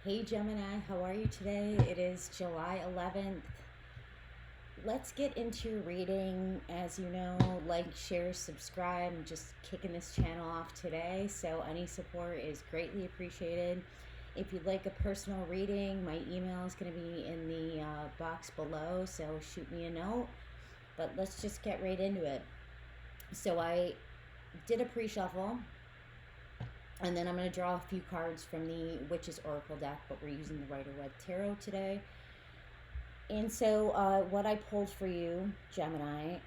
Hey Gemini, how are you today? It is July 11th. Let's get into your reading. As you know, like, share, subscribe. I'm just kicking this channel off today, so any support is greatly appreciated. If you'd like a personal reading, my email is going to be in the box below, so shoot me a note. But let's just get right into it. So I did a pre-shuffle. And then I'm going to draw a few cards from the Witch's Oracle deck, but we're using the Rider-Waite Tarot today. And so what I pulled for you, Gemini,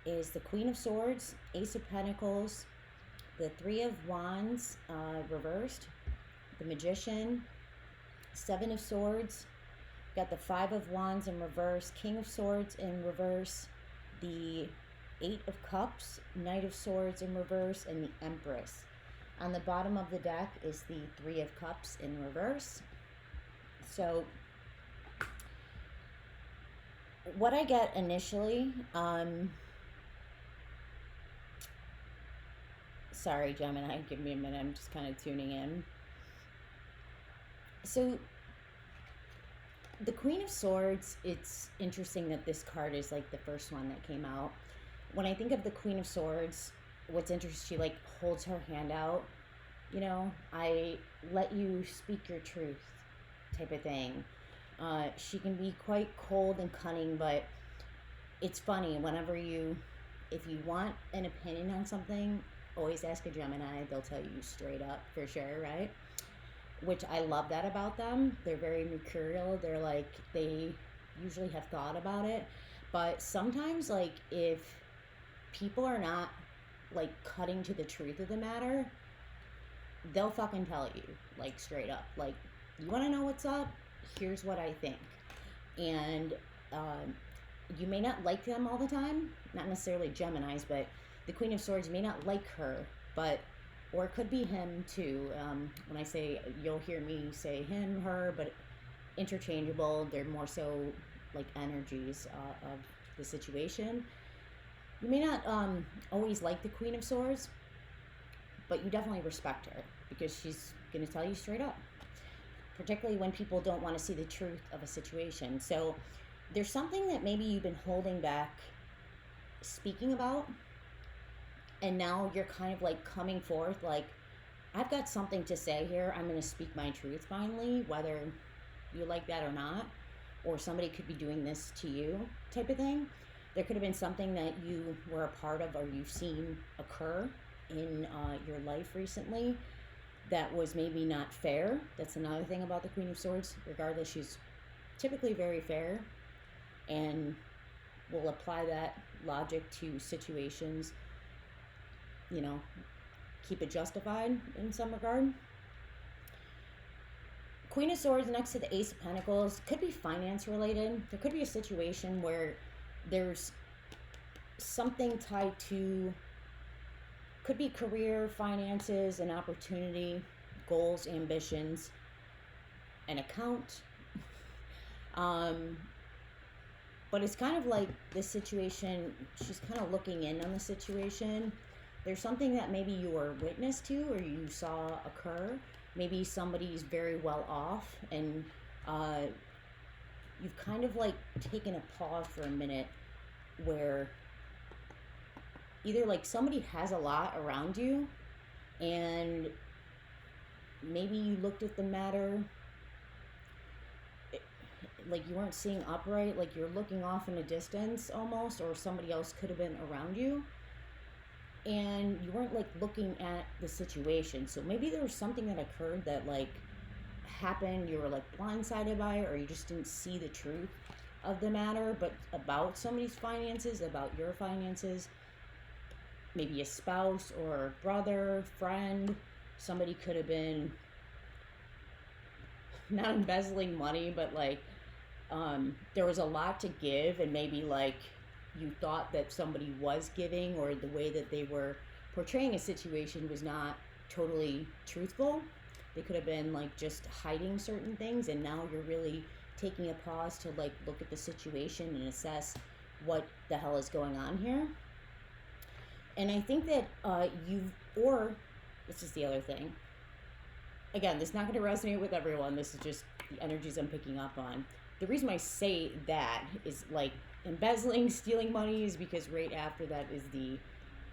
is the Queen of Swords, Ace of Pentacles, the Three of Wands reversed, the Magician, Seven of Swords, got the Five of Wands in reverse, King of Swords in reverse, the Eight of Cups, Knight of Swords in reverse, and the Empress. On the bottom of the deck is the Three of Cups in reverse. So what I get initially, sorry Gemini, give me a minute, I'm just kind of tuning in. So the Queen of Swords, it's interesting that this card is like the first one that came out. When I think of the Queen of Swords, what's interesting, she like holds her hand out, you know, I let you speak your truth type of thing. She can be quite cold and cunning, but it's funny whenever if you want an opinion on something, always ask a Gemini. They'll tell you straight up for sure, right? Which I love that about them. They're very mercurial. They're like, they usually have thought about it, but sometimes like if people are not like cutting to the truth of the matter, they'll fucking tell you like straight up, like, you want to know what's up, here's what I think. And you may not like them all the time, not necessarily Geminis, but the Queen of Swords may not like her, but or it could be him too. When I say, you'll hear me say him, her, but interchangeable. They're more so like energies of the situation. You may not always like the Queen of Swords, but you definitely respect her because she's going to tell you straight up, particularly when people don't want to see the truth of a situation. So there's something that maybe you've been holding back speaking about, and now you're kind of like coming forth like, I've got something to say here. I'm going to speak my truth finally, whether you like that or not, or somebody could be doing this to you type of thing. There could have been something that you were a part of or you've seen occur in your life recently that was maybe not fair. That's another thing about the Queen of Swords. Regardless, she's typically very fair and will apply that logic to situations, you know, keep it justified in some regard. Queen of Swords next to the Ace of Pentacles could be finance related. There could be a situation where there's something tied to, could be career, finances, an opportunity, goals, ambitions, an account. But it's kind of like this situation, she's kind of looking in on the situation. There's something that maybe you were witness to or you saw occur. Maybe somebody's very well off and you've kind of like taken a pause for a minute where either like somebody has a lot around you and maybe you looked at the matter like you weren't seeing upright, like you're looking off in a distance almost, or somebody else could have been around you and you weren't like looking at the situation. So maybe there was something that occurred that like happened, you were like blindsided by it, or you just didn't see the truth of the matter, but about somebody's finances, about your finances, maybe a spouse or a brother, friend. Somebody could have been not embezzling money, but like there was a lot to give, and maybe like you thought that somebody was giving, or the way that they were portraying a situation was not totally truthful. They could have been like just hiding certain things, and now you're really taking a pause to like look at the situation and assess what the hell is going on here. And I think that this is the other thing, again, this is not going to resonate with everyone. This is just the energies I'm picking up on. The reason I say that is like embezzling, stealing money is because right after that is the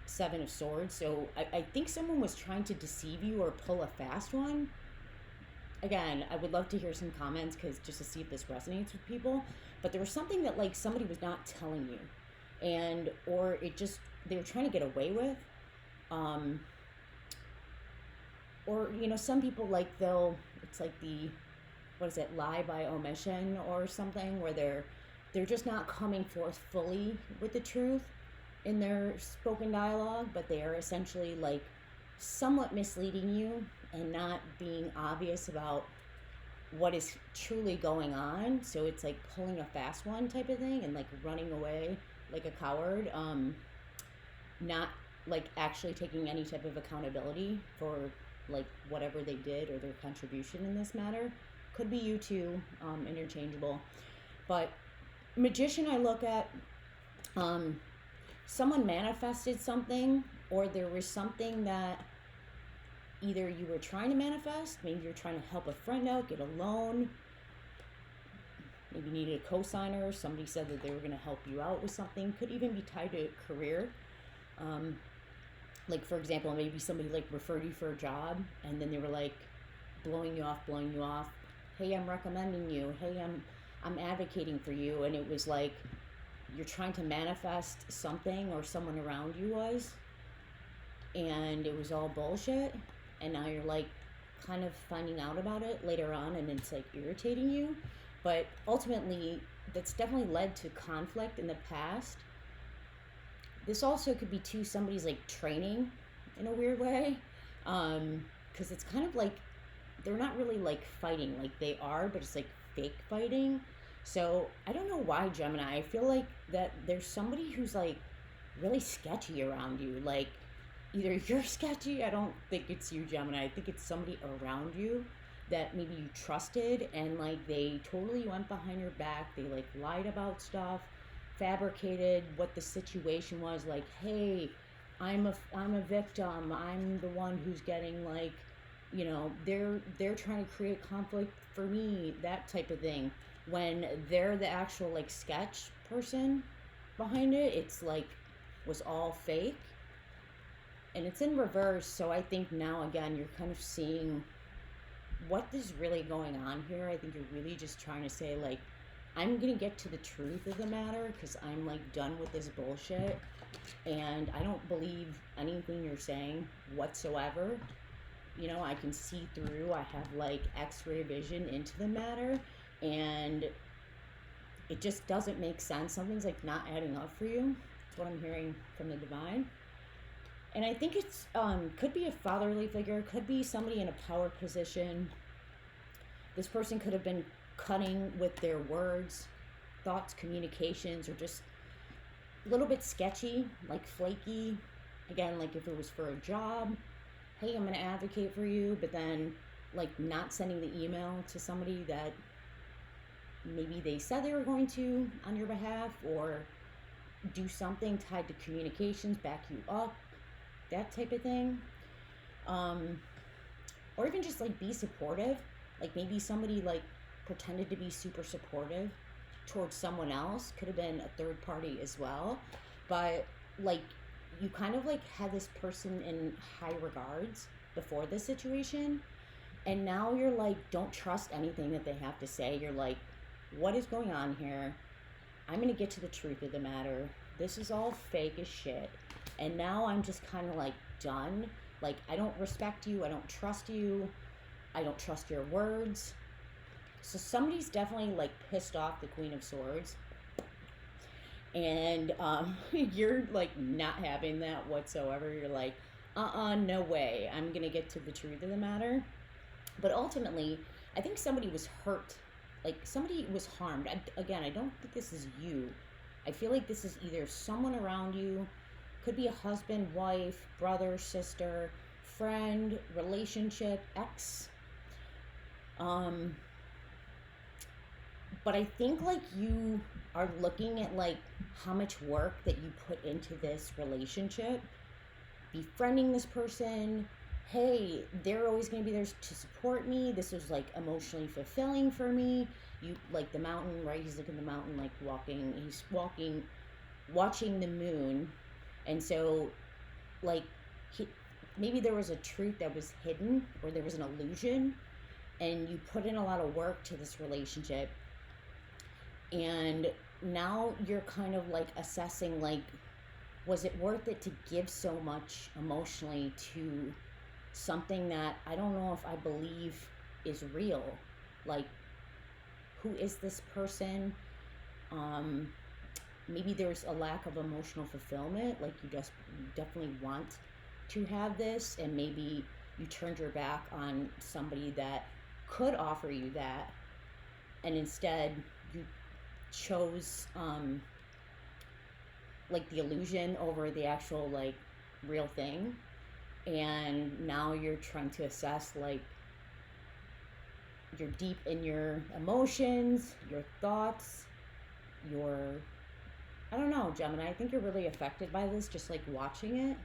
Seven of Swords. So I think someone was trying to deceive you or pull a fast one. Again, I would love to hear some comments because just to see if this resonates with people. But there was something that like somebody was not telling you, and or it just they were trying to get away with. Or some people like it's like the what is it, lie by omission or something, where they're just not coming forth fully with the truth in their spoken dialogue, but they are essentially like somewhat misleading you and not being obvious about what is truly going on. So it's like pulling a fast one type of thing and like running away like a coward, not like actually taking any type of accountability for like whatever they did or their contribution in this matter. Could be you too, interchangeable. But magician, I look at someone manifested something, or there was something that either you were trying to manifest, maybe you're trying to help a friend out, get a loan, maybe you needed a co-signer, somebody said that they were going to help you out with something, could even be tied to a career. Like for example, maybe somebody like referred you for a job and then they were like blowing you off. Hey, I'm recommending you. Hey, I'm advocating for you. And it was like you're trying to manifest something, or someone around you was, and it was all bullshit. And now you're like kind of finding out about it later on, and it's like irritating you. But ultimately, that's definitely led to conflict in the past. This also could be too somebody's like training in a weird way, because it's kind of like they're not really like fighting like they are, but it's like fake fighting. So I don't know why, Gemini. I feel like that there's somebody who's like really sketchy around you. Like either you're sketchy, I don't think it's you, Gemini. I think it's somebody around you that maybe you trusted, and like they totally went behind your back. They like lied about stuff, fabricated what the situation was. Like, hey, I'm a victim. I'm the one who's getting like, they're trying to create conflict for me, that type of thing. When they're the actual like sketch person behind it, it's like was all fake. And it's in reverse, so I think now again you're kind of seeing what is really going on here. I think you're really just trying to say like, I'm gonna get to the truth of the matter because I'm like done with this bullshit, and I don't believe anything you're saying whatsoever. I can see through. I have like X-ray vision into the matter, and it just doesn't make sense. Something's like not adding up for you. That's what I'm hearing from the divine. And I think it's could be a fatherly figure, could be somebody in a power position. This person could have been cutting with their words, thoughts, communications, or just a little bit sketchy, like flaky. Again, like if it was for a job, hey, I'm going to advocate for you, but then like not sending the email to somebody that maybe they said they were going to on your behalf, or do something tied to communications, back you up, that type of thing. Or even just like be supportive. Like maybe somebody like pretended to be super supportive towards someone else, could have been a third party as well, but like you kind of like had this person in high regards before this situation, and now you're like don't trust anything that they have to say. You're like, what is going on here? I'm gonna get to the truth of the matter. This is all fake as shit, and now I'm just kind of like done. Like, I don't respect you, I don't trust you, I don't trust your words. So somebody's definitely like pissed off the Queen of Swords, and you're like not having that whatsoever. You're like, no way, I'm gonna get to the truth of the matter. But ultimately, I think somebody was hurt, like somebody was harmed. Again, I don't think this is you. I feel like this is either someone around you, could be a husband, wife, brother, sister, friend, relationship, ex. But I think like you are looking at like how much work that you put into this relationship, befriending this person, hey, they're always going to be there to support me. This was like emotionally fulfilling for me. You like the mountain, right? He's looking at the mountain, like walking. He's walking, watching the moon, and so like he, maybe there was a truth that was hidden, or there was an illusion, and you put in a lot of work to this relationship, and now you're kind of like assessing, like, was it worth it to give so much emotionally to something that I don't know if I believe is real? Like, who is this person? Um, Maybe there's a lack of emotional fulfillment. Like, you definitely want to have this, and maybe you turned your back on somebody that could offer you that, and instead you chose like the illusion over the actual like real thing. And now you're trying to assess, like, you're deep in your emotions, your thoughts, your, I don't know, Gemini, I think you're really affected by this, just like watching it,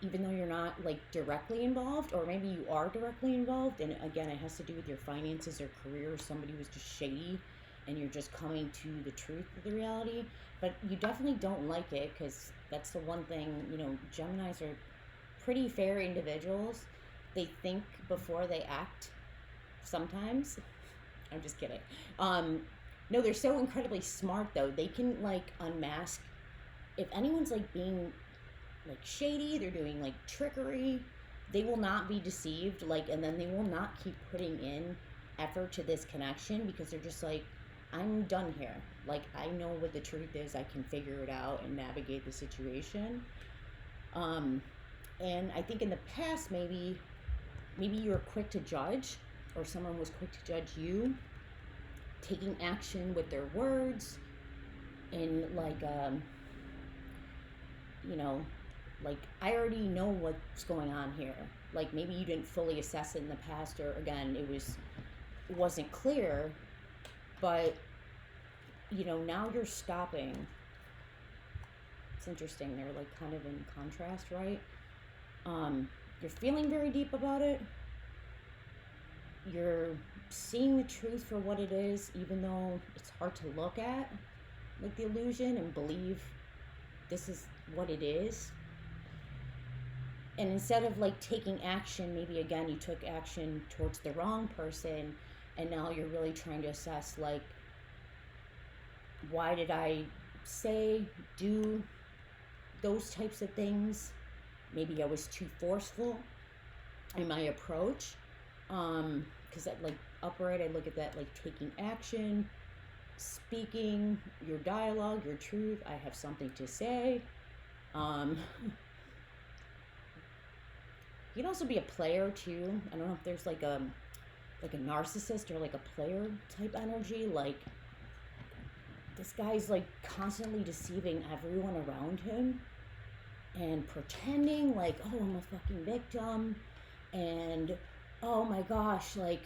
even though you're not like directly involved, or maybe you are directly involved, and again, it has to do with your finances or career, or somebody was just shady and you're just coming to the truth of the reality. But you definitely don't like it, because that's the one thing, Geminis are pretty fair individuals. They think before they act sometimes. I'm just kidding. No, they're so incredibly smart though. They can like unmask if anyone's like being like shady, they're doing like trickery. They will not be deceived, like, and then they will not keep putting in effort to this connection, because they're just like, I'm done here. Like, I know what the truth is. I can figure it out and navigate the situation. And I think in the past, maybe you were quick to judge, or someone was quick to judge you, taking action with their words, and like like, I already know what's going on here. Like, maybe you didn't fully assess it in the past, or again, it wasn't clear, but now you're stopping. It's interesting, they're like kind of in contrast, right? You're feeling very deep about it. You're seeing the truth for what it is, even though it's hard to look at, like the illusion, and believe this is what it is. And instead of like taking action, maybe again you took action towards the wrong person, and now you're really trying to assess, like, why did I say, do those types of things? Maybe I was too forceful in my approach. Because that, like, upright, I look at that like taking action, speaking your dialogue, your truth. I have something to say. You can also be a player too. I don't know if there's like a narcissist or like a player type energy. Like, this guy's like constantly deceiving everyone around him and pretending like, oh, I'm a fucking victim, and oh my gosh, like,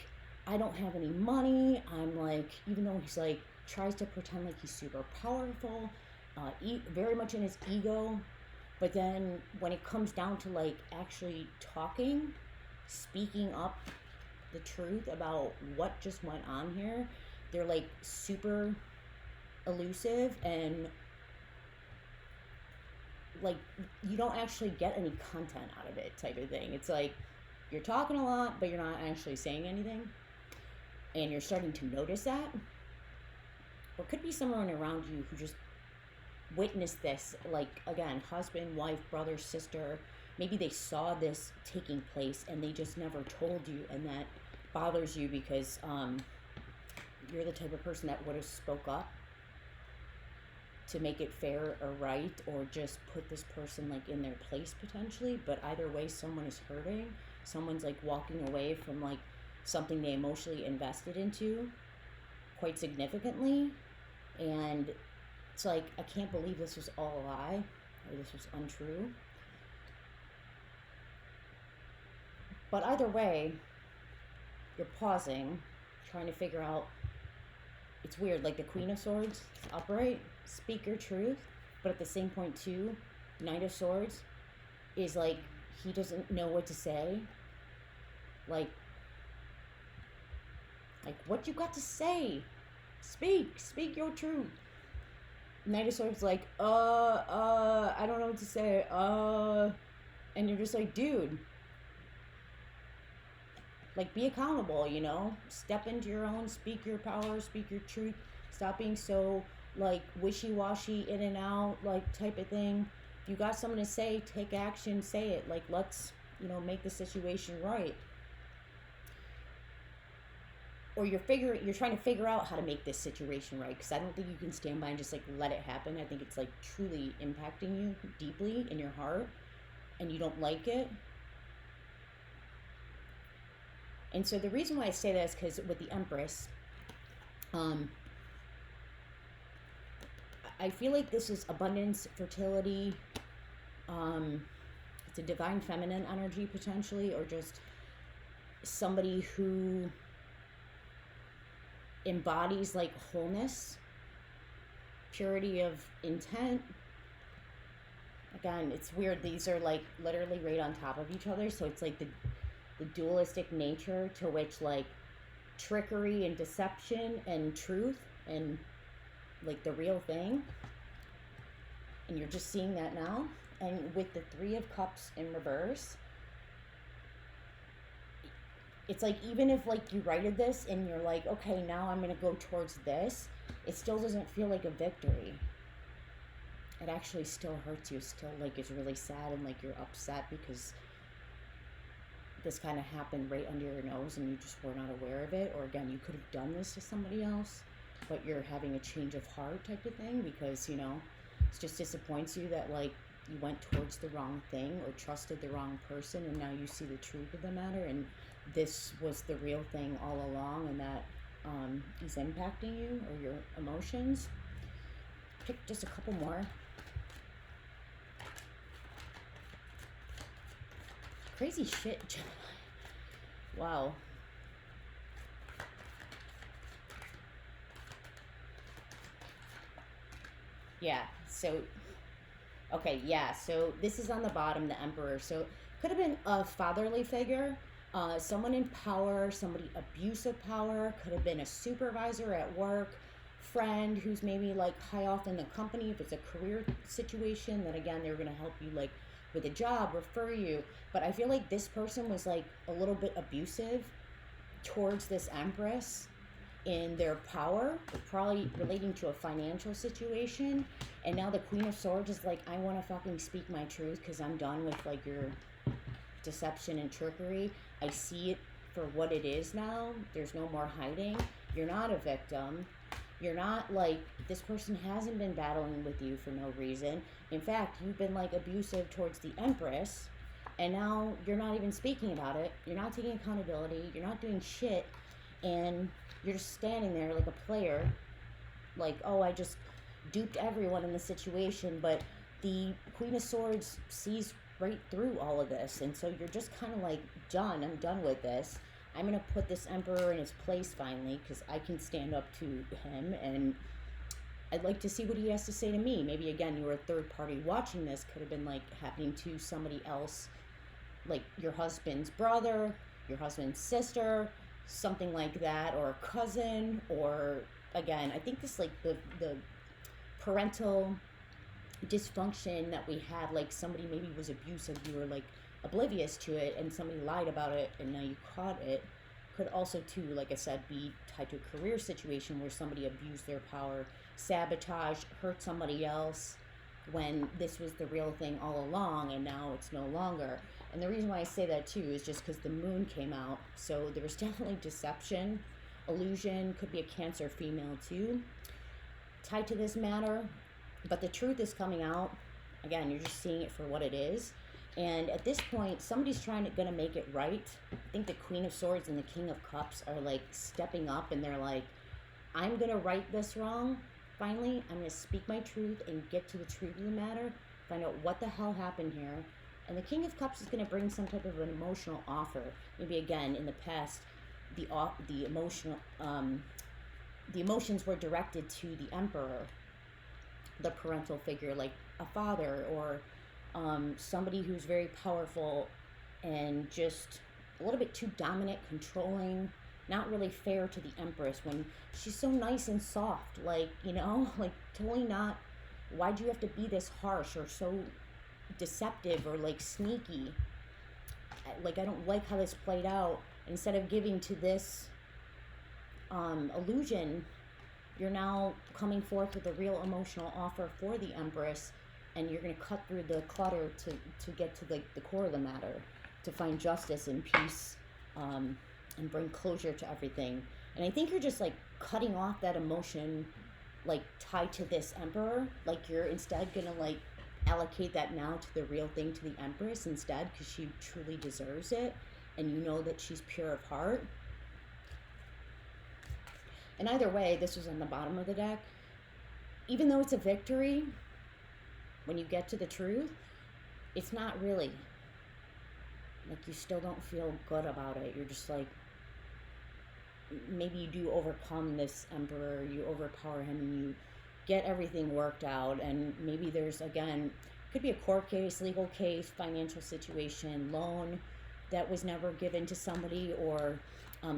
I don't have any money. I'm like, even though he's like tries to pretend like he's super powerful, very much in his ego. But then when it comes down to like actually talking, speaking up the truth about what just went on here, they're like super elusive, and like, you don't actually get any content out of it, type of thing. It's like you're talking a lot, but you're not actually saying anything, and you're starting to notice that. Or it could be someone around you who just witnessed this, like, again, husband, wife, brother, sister. Maybe they saw this taking place and they just never told you, and that bothers you because you're the type of person that would have spoke up to make it fair or right, or just put this person like in their place potentially. But either way, someone is hurting. Someone's like walking away from like something they emotionally invested into quite significantly, and it's like, I can't believe this was all a lie, or this was untrue. But either way, you're pausing, trying to figure out. It's weird, like the Queen of Swords, upright, speak your truth, but at the same point too, Knight of Swords is like, he doesn't know what to say, Like, what you got to say? Speak your truth. Knight of Swords like, I don't know what to say, and you're just like, dude, like, be accountable, you know? Step into your own, speak your power, speak your truth. Stop being so, like, wishy-washy, in and out, like, type of thing. If you got something to say, take action, say it. Like, let's, you know, make the situation right. Or you're trying to figure out how to make this situation right, because I don't think you can stand by and just, like, let it happen. I think it's, like, truly impacting you deeply in your heart, and you don't like it. And so the reason why I say that is because with the Empress, I feel like this is abundance, fertility. It's a divine feminine energy potentially, or just somebody who embodies like wholeness, purity of intent. Again, it's weird. These are like literally right on top of each other. So it's like the dualistic nature to which like trickery and deception and truth and like the real thing. And you're just seeing that now. And with the Three of Cups in reverse, it's like, even if like you righted this and you're like, okay, now I'm going to go towards this, it still doesn't feel like a victory. It actually still hurts you. Still like is really sad, and like you're upset because this kind of happened right under your nose and you just were not aware of it. Or again, you could have done this to somebody else, but you're having a change of heart type of thing, because, you know, it just disappoints you that like you went towards the wrong thing or trusted the wrong person, and now you see the truth of the matter, and this was the real thing all along, and that is impacting you or your emotions. Pick just a couple more. Crazy shit, Gemini. Wow. Yeah, so, okay, yeah, so this is on the bottom, the Emperor. So could have been a fatherly figure, someone in power, somebody abuse of power, could have been a supervisor at work, friend who's maybe like high off in the company. If it's a career situation, then again, they're going to help you like with a job, refer you. But I feel like this person was like a little bit abusive towards this Empress in their power, probably relating to a financial situation. And now the Queen of Swords is like, I want to fucking speak my truth because I'm done with like your deception and trickery. I see it for what it is now. There's no more hiding. You're not a victim. You're not like, this person hasn't been battling with you for no reason. In fact, you've been like abusive towards the Empress, and now you're not even speaking about it. You're not taking accountability. You're not doing shit. And you're just standing there like a player. Like, oh, I just duped everyone in the situation. But the Queen of Swords sees right through all of this. And so you're just kind of like, done. I'm done with this. I'm going to put this Emperor in his place finally, because I can stand up to him, and I'd like to see what he has to say to me. Maybe, again, you were a third party watching this. Could have been, like, happening to somebody else, like your husband's brother, your husband's sister, something like that, or a cousin, or, again, I think this, like, the parental dysfunction that we had, like, somebody maybe was abusive, you were, like, oblivious to it, and somebody lied about it and now you caught it. Could also too, like I said, be tied to a career situation where somebody abused their power, sabotaged, hurt somebody else when this was the real thing all along, and now it's no longer. And the reason why I say that too is just because the moon came out, so there was definitely deception, illusion. Could be a Cancer female too tied to this matter, but the truth is coming out. Again, you're just seeing it for what it is. And at this point, somebody's gonna make it right. I think the Queen of Swords and the King of Cups are like stepping up, and they're like, I'm gonna right this wrong. Finally, I'm gonna speak my truth and get to the truth of the matter, find out what the hell happened here. And the King of Cups is gonna bring some type of an emotional offer. Maybe again, in the past, the emotions were directed to the Emperor, the parental figure, like a father, or somebody who's very powerful and just a little bit too dominant, controlling, not really fair to the Empress when she's so nice and soft. Like, you know, like totally not. Why'd you have to be this harsh or so deceptive or like sneaky? Like, I don't like how this played out. Instead of giving to this illusion, you're now coming forth with a real emotional offer for the Empress, and you're going to cut through the clutter to get to like the core of the matter, to find justice and peace, and bring closure to everything. And I think you're just like cutting off that emotion like tied to this Emperor. Like, you're instead going to like allocate that now to the real thing, to the Empress instead, because she truly deserves it, and you know that she's pure of heart. And either way, this was on the bottom of the deck. Even though it's a victory, when you get to the truth, it's not really. Like, you still don't feel good about it. You're just like, maybe you do overcome this Emperor, you overpower him, and you get everything worked out. And maybe there's, again, could be a court case, legal case, financial situation, loan that was never given to somebody, or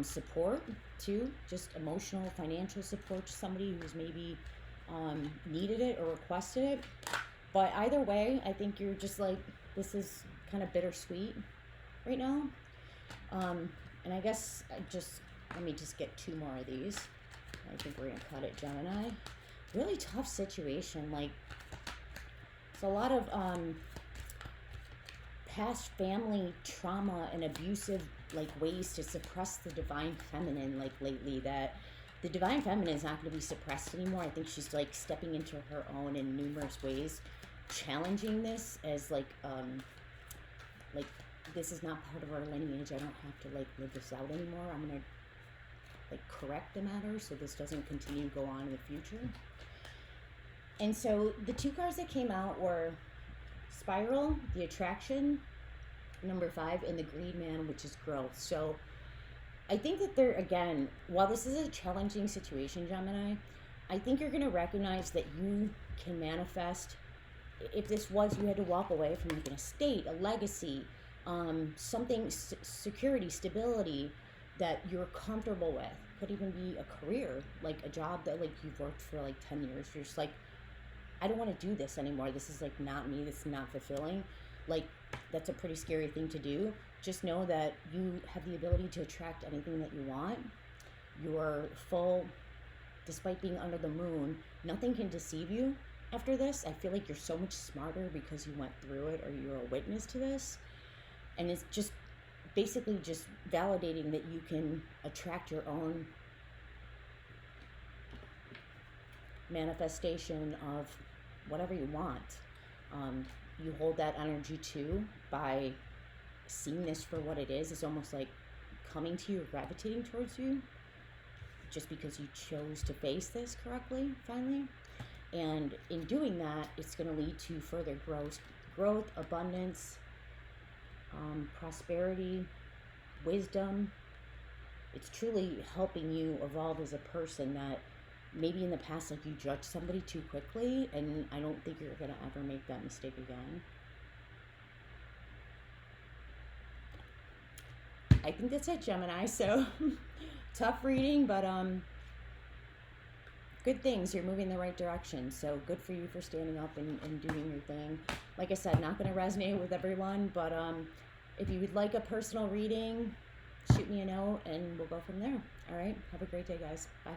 support too, just emotional, financial support to somebody who's maybe needed it or requested it. But either way, I think you're just like, this is kind of bittersweet right now. And I guess let me just get 2 more of these. I think we're gonna cut it, Gemini. Really tough situation. Like, it's a lot of past family trauma and abusive like ways to suppress the divine feminine, like lately, that the divine feminine is not going to be suppressed anymore. I think she's like stepping into her own in numerous ways, challenging this as like this is not part of our lineage. I don't have to like live this out anymore. I'm gonna like correct the matter so this doesn't continue to go on in the future. And so the 2 cards that came out were Spiral, the Attraction, number 5, and the Greed Man, which is growth. So I think that they're, again, while this is a challenging situation, Gemini, I think you're going to recognize that you can manifest. If this was, you had to walk away from like an estate, a legacy, something, security, stability that you're comfortable with. Could even be a career, like a job that like you've worked for like 10 years. You're just like, I don't want to do this anymore. This is like not me. This is not fulfilling. Like, that's a pretty scary thing to do. Just know that you have the ability to attract anything that you want. You're full, despite being under the moon, nothing can deceive you after this. I feel like you're so much smarter because you went through it, or you're a witness to this. And it's just basically just validating that you can attract your own manifestation of whatever you want. You hold that energy too by seeing this for what it is. It's almost like coming to you, gravitating towards you, just because you chose to face this correctly, finally. And in doing that, it's going to lead to further growth, abundance, prosperity, wisdom. It's truly helping you evolve as a person that maybe in the past, like, you judged somebody too quickly, and I don't think you're going to ever make that mistake again. I think that's it, Gemini. So tough reading, but good things. You're moving in the right direction. So good for you for standing up and doing your thing. Like I said, not going to resonate with everyone, but if you would like a personal reading, shoot me a note and we'll go from there. All right. Have a great day, guys. Bye.